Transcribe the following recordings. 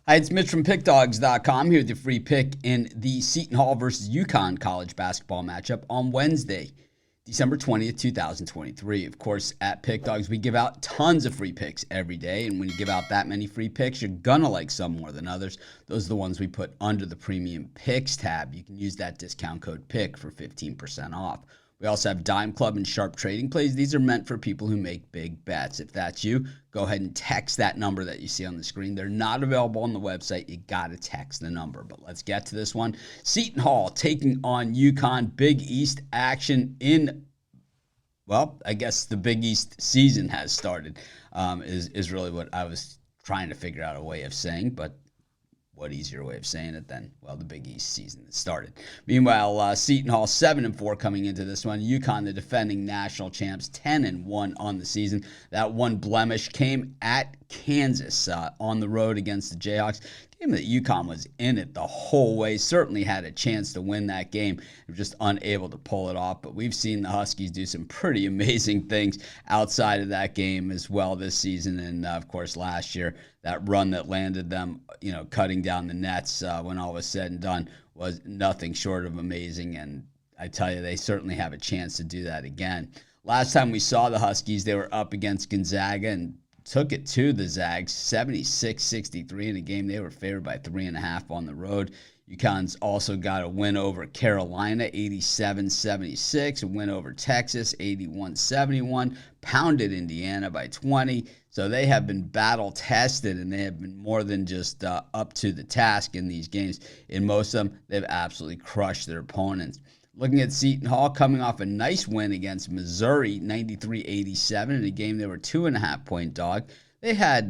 Hi, it's Mitch from Pickdawgz.com here with your free pick in the Seton Hall versus UConn college basketball matchup on Wednesday, December 20th, 2023. Of course, at Pickdawgz, we give out tons of free picks every day, and when you give out that many free picks, you're gonna like some more than others. Those are the ones we put under the Premium Picks tab. You can use that discount code PICK for 15% off. We also have Dime Club and Sharp Trading Plays. These are meant for people who make big bets. If that's you, go ahead and text that number that you see on the screen. They're not available on the website. You got to text the number. But let's get to this one. Seton Hall taking on UConn. Big East action in, well, I guess the Big East season has started, is really what I was trying to figure out a way of saying. But what easier way of saying it than, well, the Big East season has started. Meanwhile, Seton Hall 7-4 coming into this one. UConn, the defending national champs, 10-1 on the season. That one blemish came at Kansas on the road against the Jayhawks. Game that UConn was in it the whole way. Certainly had a chance to win that game. They were just unable to pull it off. But we've seen the Huskies do some pretty amazing things outside of that game as well this season. And, of course, last year, that run that landed them, cutting down the nets when all was said and done was nothing short of amazing. And I tell you, they certainly have a chance to do that again. Last time we saw the Huskies, they were up against Gonzaga and took it to the Zags, 76-63 in a game. They were favored by 3.5 on the road. UConn's also got a win over Carolina, 87-76, a win over Texas, 81-71, pounded Indiana by 20. So they have been battle-tested, and they have been more than just up to the task in these games. In most of them, they've absolutely crushed their opponents. Looking at Seton Hall coming off a nice win against Missouri, 93-87, in a game they were 2.5-point dog. They had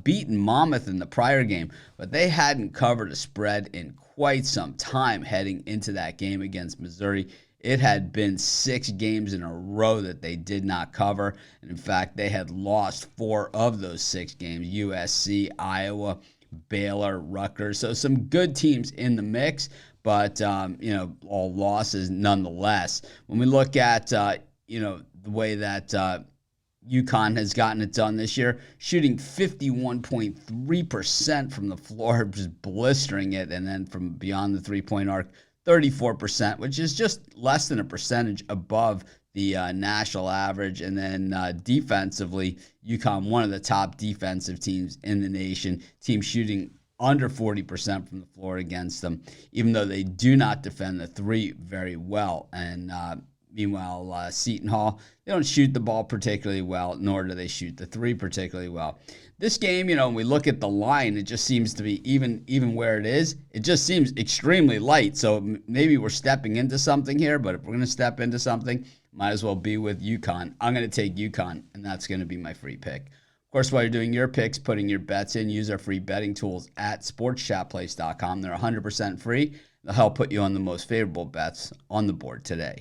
beaten Monmouth in the prior game, but they hadn't covered a spread in quite some time heading into that game against Missouri. It had been 6 games in a row that they did not cover. And in fact, they had lost 4 of those 6 games: USC, Iowa, Baylor, Rutgers. So some good teams in the mix, but, all losses nonetheless. When we look at, the way that UConn has gotten it done this year, shooting 51.3% from the floor, just blistering it, and then from beyond the three-point arc, 34%, which is just less than a percentage above the national average. And then defensively, UConn, one of the top defensive teams in the nation, team shooting under 40% from the floor against them, even though they do not defend the three very well. And meanwhile, Seton Hall, they don't shoot the ball particularly well, nor do they shoot the three particularly well. This game, when we look at the line, it just seems to be, even where it is, it just seems extremely light. So maybe we're stepping into something here, but if we're going to step into something, might as well be with UConn. I'm going to take UConn, and that's going to be my free pick. Of course, while you're doing your picks, putting your bets in, use our free betting tools at sportschatplace.com. They're 100% free. They'll help put you on the most favorable bets on the board today.